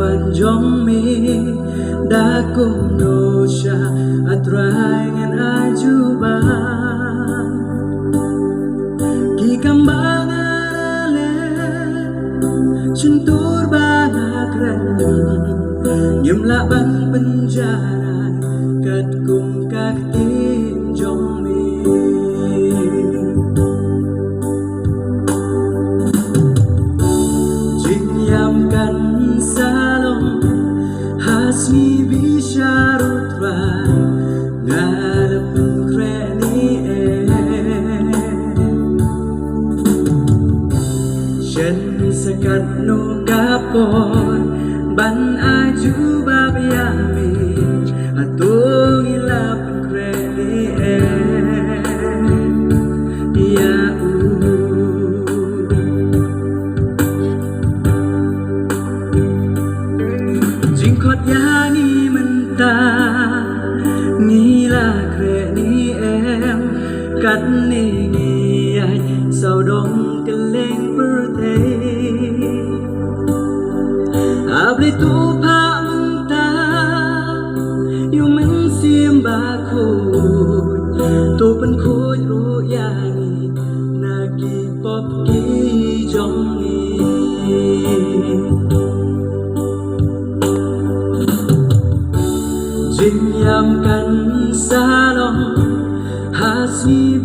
ban jong mi đã cùng nô cha atrai ngan ajuba ki kambangale cintur bangakran nyum la ban penjara kat kum kak tin jong mi kan salong hasmi bisharutra ngarepeng kreni chen sakat no kapon ban aju babyami atong ilapeng kreni ya khot ya ni menta ni là kre ni em cắt ni ni ai sau đông cái lên bờ thế abli tu pa ta yêu mình xiêm ba khôi tu bên khôi ru ya ni na ki pop ki jong ni Jinyam kan salong hasi